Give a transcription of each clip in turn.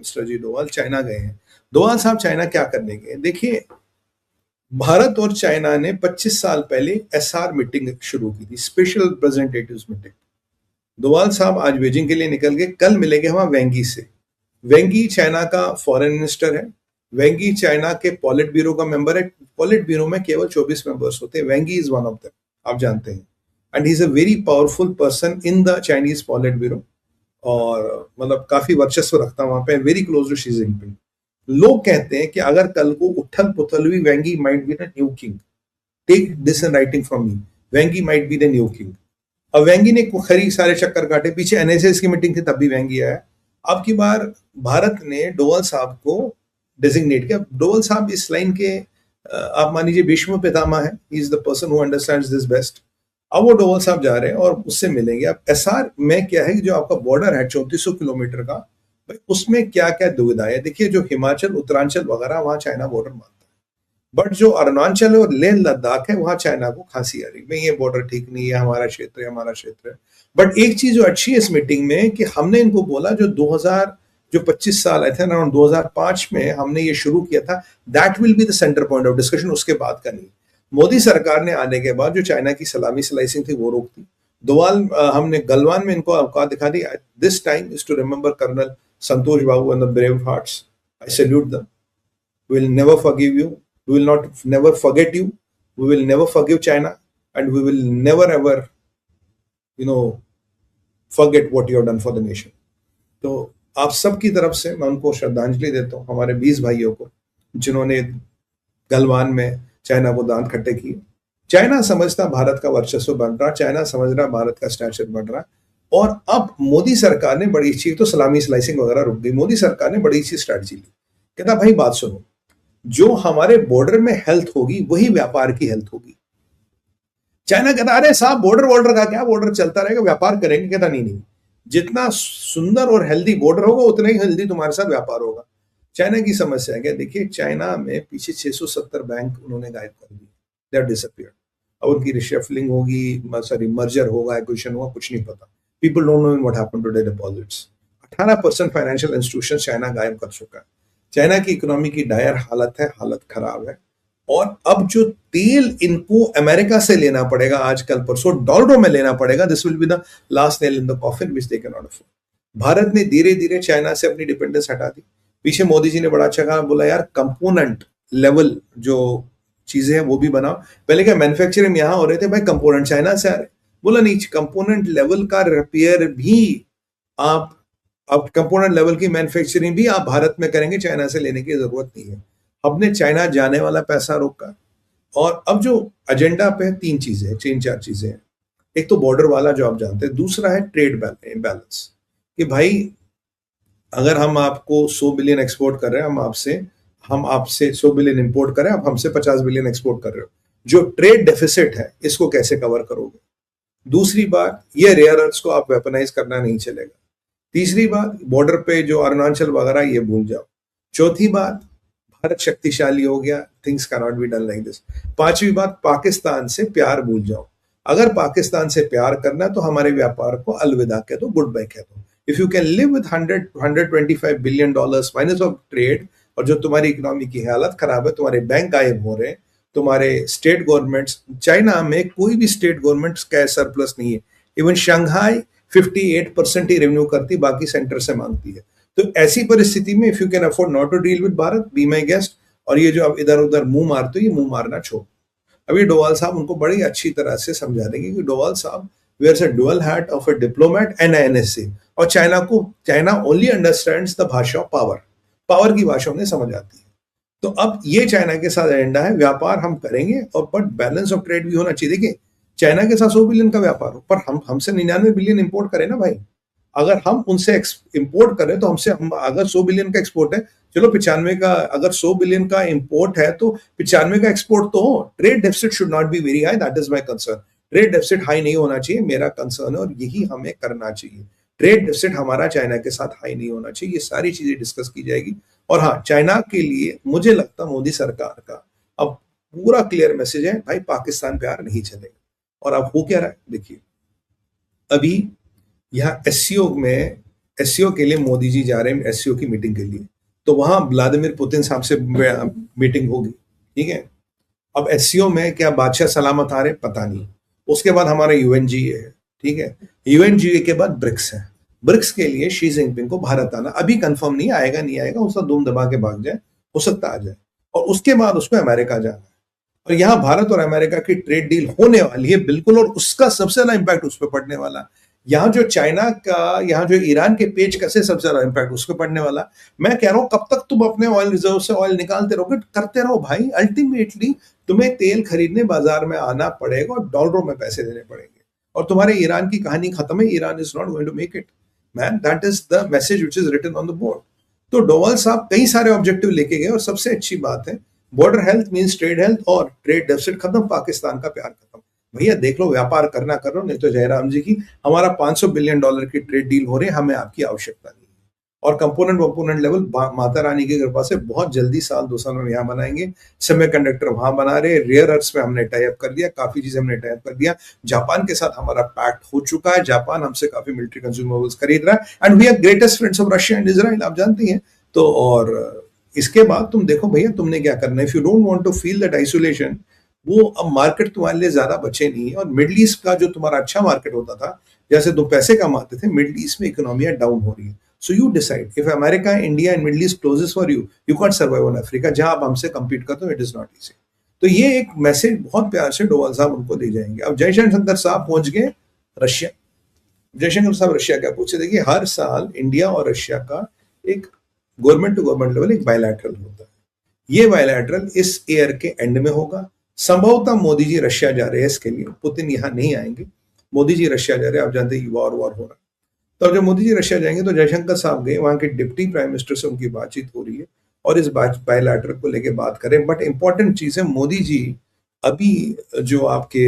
Mister जी Doval China गए हैं। डोवाल साहब चाइना क्या करने गए? देखिए, भारत और चाइना ने 25 साल पहले एसआर मीटिंग शुरू की थी, स्पेशल रिप्रेजेंटेटिव्स मीटिंग। डोवाल साहब आज बीजिंग के लिए निकल गए, कल मिलेंगे वहां वेंगी से। वेंगी चाइना का फॉरेन मिनिस्टर है। वेंगी चाइना के पॉलिट ब्यूरो का मेंबर है। पॉलिट ब्यूरो में केवल 24 मेंबर्स होते हैं। Wang Yi is one of them, आप जानते हैं। And he is a very powerful person in the Chinese politburo, और मतलब काफी वर्चस्व रखता है वहां पे, very close to Xi Jinping. लोग कहते हैं कि अगर कल को उथल पुथल हुई, Wang Yi might be the new king. Take this in writing from me, Wang Yi might be the new king. अब वेंगी ने खरी सारे चक्कर काटे, पीछे एनएसएस की मीटिंग थी तब भी वेंगी आया। अब की बार भारत ने डोवाल साहब को डेजिग्नेट किया। डोवाल साहब इस लाइन के आप मान लीजिए भीष्म पितामह है, he is the person who understands this best. अब वो डोवाल साहब जा रहे हैं और उससे मिलेंगे। अब एसआर में क्या है कि जो आपका बॉर्डर है 3400 किलोमीटर का, भाई उसमें क्या क्या दुविधा है? देखिए, जो हिमाचल उत्तरांचल वगैरह वहां चाइना बॉर्डर मानता है, बट जो अरुणाचल और लेह लद्दाख है वहां चाइना को खांसी आ रही है, ये बॉर्डर ठीक नहीं है, हमारा क्षेत्र है, हमारा क्षेत्र है। बट एक चीज जो अच्छी है इस मीटिंग में कि हमने इनको बोला जो 25 साल आए थे अराउंड 2005 में हमने ये शुरू किया था, that will be the centre point of discussion, उसके बाद का नहीं। मोदी सरकार ने आने के बाद जो चाइना की सलामी स्लाइसिंग थी वो रोक दी। दोवाल हमने गलवान में इनको औकात दिखा दी। This time is to remember colonel Santosh Babu and the brave hearts. I salute them. We will never forgive you. We will not never forget you. We will never forgive China, and we will never ever, forget what you have done for the nation. तो आप सबकी तरफ से मैं उनको श्रद्धांजलि देता हूँ, हमारे 20 भाइयों को जिन्होंने गलवान में चाइना को दांत खट्टे किए। चाइना समझता भारत का वर्चस्व बढ़ रहा, चाइना समझ रहा भारत का स्टैचर बढ़ रहा। और अब मोदी सरकार ने बड़ी चीज, तो सलामी स्लाइसिंग वगैरह रुक गई, मोदी सरकार ने बड़ी सी स्ट्रैटेजी ली। कहता भाई बात सुनो, जो हमारे बॉर्डर में हेल्थ होगी वही व्यापार की हेल्थ होगी। चाइना कहता अरे साहब बॉर्डर का क्या, बॉर्डर चलता रहेगा, व्यापार करेंगे। कहता नहीं, जितना सुंदर और हेल्दी बॉर्डर होगा उतना ही हेल्दी तुम्हारे साथ व्यापार होगा। चाइना की समस्या है क्या? देखिए, चाइना में पीछे 670 बैंक उन्होंने गायब कर दिए, दे हैव डिसअपीयर्ड। अब उनकी रिशफलिंग होगी, सॉरी मर्जर होगा, एक्विजिशन होगा, कुछ नहीं पता। People don't know what happened to their deposits. 18% financial institution China गायब कर चुका है। चाइना की इकोनॉमी की डायर हालत है, हालत खराब है। और अब जो तेल इनको अमेरिका से लेना पड़ेगा, आजकल परसों डॉलरों में लेना पड़ेगा, this will be the last nail in the coffin which they can not afford. Bharat ने धीरे धीरे चाइना से अपनी डिपेंडेंस हटा दी। पीछे मोदी जी ने बड़ा अच्छा कहा, बोला यार कंपोनेंट लेवल जो चीजें हैं वो भी बनाओ। पहले क्या मैन्युफैक्चरिंग यहां हो रहे थे, भाई कंपोनेंट चाइना से आ रहे। बोला नहीं, कंपोनेंट लेवल का रिपेयर भी आप, अब कंपोनेंट लेवल की मैन्युफैक्चरिंग भी आप भारत में करेंगे, चाइना से लेने की जरूरत नहीं है। हमने चाइना जाने वाला पैसा रोका। और अब जो एजेंडा पे 3-4 चीजें हैं। एक तो बॉर्डर वाला जो आप जानते हैं, दूसरा है ट्रेड बैलेंस, कि भाई अगर हम आपको 100 बिलियन एक्सपोर्ट कर रहे हैं, हम आपसे 100 बिलियन इंपोर्ट कर रहे हैं, आप हमसे 50 बिलियन एक्सपोर्ट कर रहे हो, जो ट्रेड डेफिसिट है इसको कैसे कवर करोगे? दूसरी बात, ये रेयर अर्थ्स को आप वेपनाइज करना नहीं चलेगा। तीसरी बात, बॉर्डर पे जो अरुणाचल वगैरह ये भूल जाओ। चौथी बात, भारत शक्तिशाली हो गया, things can not be done like this. पांचवी बात, पाकिस्तान से प्यार भूल जाओ। अगर पाकिस्तान से प्यार करना है तो हमारे व्यापार को अलविदा कह दो, गुड बाय कह दो। If you can live with 125 billion dollars minus of trade, और जो तुम्हारी इकोनॉमी की हालत खराब है, तुम्हारे बैंक गायब हो रहे हैं, तुम्हारे स्टेट गवर्नमेंट्स, चाइना में कोई भी स्टेट गवर्नमेंट का सरप्लस नहीं है। इवन शंघाई 58% ही रेवेन्यू करती, बाकी सेंटर से मांगती है। तो ऐसी परिस्थिति में if you can afford not to deal with Bharat, be my guest. और ये जो आप इधर उधर मुंह मारते हो, ये मुंह मारना छोड़। अभी डोवाल साहब उनको बड़ी अच्छी तरह से समझा देंगे कि डोवाल साहब wears a dual hat of a diplomat and an NSA, और चाइना ओनली अंडरस्टैंड्स द भाषा ऑफ पावर, पावर की भाषा उन्हें समझ आती है। तो अब ये चाइना के साथ एजेंडा है, व्यापार हम करेंगे और बट बैलेंस ऑफ ट्रेड भी होना चाहिए। देखिए, चाइना के साथ 100 बिलियन का व्यापार हो, पर हमसे 99 बिलियन इंपोर्ट करें ना भाई। अगर हम उनसे इंपोर्ट करें तो हम अगर 100 बिलियन का एक्सपोर्ट है, चलो 95 का, अगर 100 बिलियन का इंपोर्ट है तो 95 का एक्सपोर्ट तो हो। Trade deficit should not be very high, that is my concern. Trade deficit high नहीं होना चाहिए, मेरा कंसर्न है, और यही हमें करना चाहिए। ट्रेड डेफिसिट हमारा चाइना के साथ हाई नहीं होना चाहिए। ये सारी चीजें डिस्कस की जाएगी। और हाँ, चाइना के लिए मुझे लगता है मोदी सरकार का अब पूरा क्लियर मैसेज है, भाई पाकिस्तान प्यार नहीं चलेगा। और अब हो क्या रहा है देखिए, अभी यहाँ एससीओ में एससीओ के लिए मोदी जी जा रहे हैं एससीओ की मीटिंग के लिए, तो वहां व्लादिमीर पुतिन साहब से मीटिंग होगी, ठीक है। अब एससीओ में क्या बादशाह सलामत आ रहे पता नहीं। उसके बाद हमारा यूएनजीए है, ठीक है। यूएनजीए के बाद ब्रिक्स है। ब्रिक्स के लिए शी जिनपिंग को भारत आना अभी कंफर्म नहीं, आएगा नहीं आएगा, उसका धूम दबा के भाग जाए, हो सकता आ जाए। और उसके बाद उसको अमेरिका जाना है, और यहाँ भारत और अमेरिका की ट्रेड डील होने वाली है बिल्कुल, और उसका सबसे ज्यादा इंपैक्ट उस पर पड़ने वाला। यहाँ जो चाइना का, यहाँ जो ईरान के पेच कैसे सबसे ज्यादा इंपैक्ट उस पर पड़ने वाला। मैं कह रहा हूं कब तक तुम अपने ऑयल रिजर्व से ऑयल निकालते रहोगे, करते रहो भाई, अल्टीमेटली तुम्हें तेल खरीदने बाजार में आना पड़ेगा और डॉलरों में पैसे देने पड़ेंगे। और तुम्हारे ईरान की कहानी खत्म है, Iran is not going to make it man, that is the message which is written on the board. तो डोवाल साहब कई सारे ऑब्जेक्टिव लेके गए, और सबसे अच्छी बात है border health means trade health, और ट्रेड डेफिसिट खत्म, पाकिस्तान का प्यार खत्म। भैया देख लो, व्यापार करना करो, नहीं तो जयराम जी की हमारा $500 बिलियन की ट्रेड डील हो रही है, हमें आपकी आवश्यकता नहीं। और कंपोनेंट लेवल माता रानी की कृपा से बहुत जल्दी साल 2 साल में यहाँ बनाएंगे। सेमीकंडक्टर वहां बना रहे, रेयर अर्थ्स में हमने टाई अप कर दिया, काफी चीजें हमने टाई अप कर दिया। जापान के साथ हमारा पैक्ट हो चुका है, जापान हमसे काफी मिलिट्री कंज्यूमेबल्स खरीद रहा है, and we are greatest friends of Russia and Israel, आप जानती हैं। तो और इसके बाद तुम देखो भैया, तुमने क्या करना है, if you don't want to feel that isolation, वो अब मार्केट तुम्हारे लिए ज्यादा बचे नहीं है। और मिडिल ईस्ट का जो तुम्हारा अच्छा मार्केट होता था, जैसे तुम पैसे कमाते थे, मिडिल ईस्ट में इकोनॉमियां डाउन हो रही है। So you decide, if America, India and Middle East closes for you, you can't survive on Africa, जहां आप हमसे compete करते हो, इट इज नॉट इजी। तो ये एक मैसेज बहुत प्यार से डोवाल साहब उनको दे जाएंगे। अब जयशंकर साहब पहुंच गए रशिया। जयशंकर साहब रशिया क्या पूछे, देखिए हर साल इंडिया और रशिया का एक गवर्नमेंट टू गवर्नमेंट लेवल एक बायलैटरल होता है। ये बायलैटरल इस ईयर के एंड में होगा। संभवतः मोदी जी रशिया जा रहे हैं इसके लिए, पुतिन यहाँ नहीं आएंगे, मोदी जी रशिया जा रहे हैं। आप जानते हैं वॉर हो रहा है। तो जब मोदी जी रशिया जाएंगे तो जयशंकर साहब गए, वहां के डिप्टी प्राइम मिनिस्टर से उनकी बातचीत हो रही है, और इस बायलैटरल को लेके बात करें। बट इंपॉर्टेंट चीज है, मोदी जी अभी जो आपके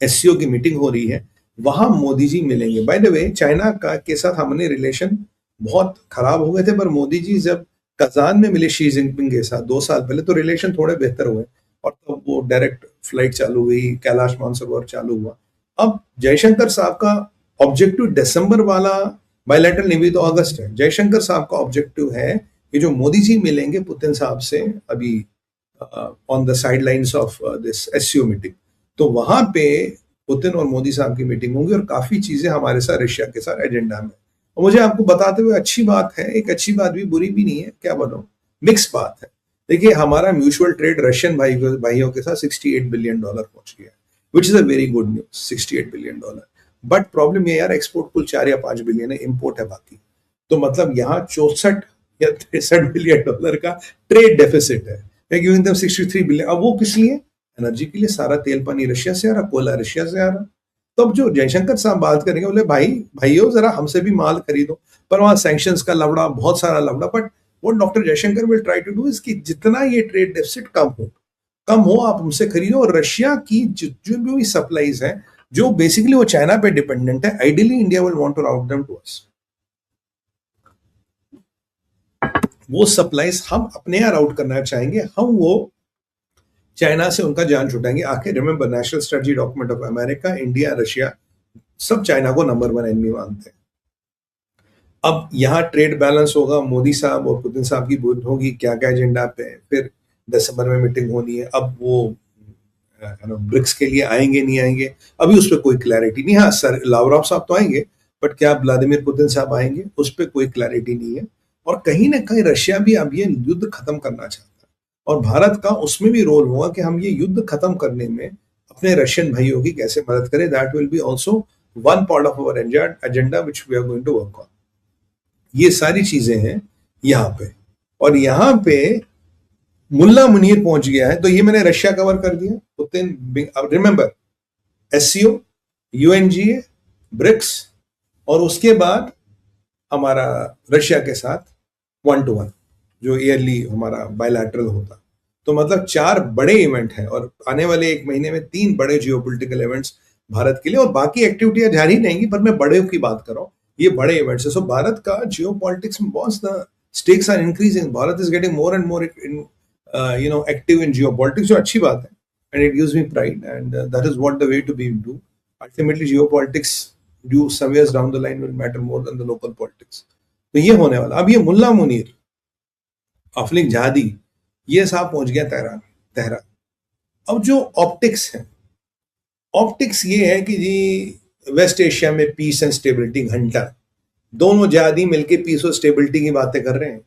एससीओ की मीटिंग हो रही है, वहां मोदी जी मिलेंगे। बाय द वे, चाइना का के साथ हमने रिलेशन बहुत खराब हो गए थे, पर मोदी जी जब कजान में मिले शी जिनपिंग के साथ 2 साल पहले, तो रिलेशन थोड़े बेहतर हुए, और तब तो वो डायरेक्ट फ्लाइट चालू हुई, कैलाश मानसरोवर चालू हुआ। अब जयशंकर साहब का ऑब्जेक्टिव दिसंबर वाला बायलैटरल नहीं भी तो अगस्त है। जयशंकर साहब का ऑब्जेक्टिव है कि जो मोदी जी मिलेंगे पुतिन साहब से अभी on the side lines of this SCO meeting, तो वहां पे पुतिन और मोदी साहब की मीटिंग होंगी, और काफी चीजें हमारे साथ रशिया के साथ एजेंडा में। और मुझे आपको बताते हुए अच्छी बात है, एक अच्छी बात भी बुरी भी नहीं है, क्या बोलो, मिक्स बात है। देखिए हमारा म्यूचुअल ट्रेड रशियन भाइयों के साथ $68 बिलियन पहुंच गया, which is a very good news, $68 billion. But problem ये यार, एक्सपोर्ट कुल 4 या 5 बिलियन है, इंपोर्ट है बाकी। तो मतलब यहाँ 64 या 63 बिलियन डॉलर का ट्रेड डेफिसिट है। 63 बिलियन, अब वो किस लिए, एनर्जी के लिए। सारा तेल पानी रशिया से आ रहा, कोयला रशिया से आ रहा। तो अब जो जयशंकर साहब बात करेंगे, बोले भाइयों जरा हमसे भी माल खरीदो, पर वहां सैंक्शंस का लफड़ा, बहुत सारा लफड़ा। बट वो doctor Jaishankar will try to do इसकी जितना ये ट्रेड डेफिसिट कम हो, आप हमसे खरीदो। और रशिया की जो भी सप्लाईज है, जो बेसिकली वो चाइना पे डिपेंडेंट है, ideally India will want to route them to us. वो सप्लाईज हम अपने यहाँ राउट करना चाहेंगे, हम वो चाइना से उनका जान छुटाएंगे। आखिर remember, national strategy document of America, India, Russia सब चाइना को नंबर 1 एनिमी मानते हैं। अब यहाँ ट्रेड बैलेंस होगा, मोदी साहब और पुतिन साहब की बात होगी, क्या क्या एजेंडा पे, फिर दिसंबर में मीटिंग होनी है। अब वो ब्रिक्स के लिए आएंगे नहीं आएंगे, अभी उस पर कोई क्लैरिटी नहीं। हाँ सर, लावरोव साहब तो आएंगे, बट क्या व्लादिमीर पुतिन साहब आएंगे, उस पर कोई क्लैरिटी नहीं है। और कहीं ना कहीं रशिया भी अब ये युद्ध खत्म करना चाहता है, और भारत का उसमें भी रोल होगा कि हम ये युद्ध खत्म करने में अपने रशियन भाइयों की कैसे मदद करें। That will be also one part of our agenda which we are going to work on. ये सारी चीजें हैं यहाँ पे। और यहाँ पे मुल्ला मुनीर पहुंच गया है, तो ये मैंने रशिया कवर कर दिया। Putin, remember, SCO, UNGA, BRICS, और उसके बाद हमारा रशिया के साथ 1-to-1 जो ईयरली हमारा बायलैटरल होता। तो मतलब 4 बड़े इवेंट हैं, और आने वाले 1 महीने में 3 बड़े जियोपॉलिटिकल इवेंट्स भारत के लिए, और बाकी एक्टिविटियां जारी रहेंगी, पर मैं बड़े की बात कर रहा हूँ, ये बड़े इवेंट्स है। सो भारत का जियोपॉलिटिक्स में boss, the stakes are increasing, Bharat is getting more and more active in geopolitics, जो अच्छी बात है, and it gives me pride, and that is what the way to be do. Ultimately, geopolitics you somewhere down the line will matter more than the local politics. तो ये होने वाला. अब ये मुल्ला मुनीर, अफलिक जहादी, ये साहब पहुंच गया तेहरान. अब जो ऑप्टिक्स है, ऑप्टिक्स ये है कि जी वेस्ट एशिया में पीस एंड स्टेबिलिटी घंटा, दोनों जहादी मिलके पीस और स्टेबिलिटी की बातें कर रहे हैं.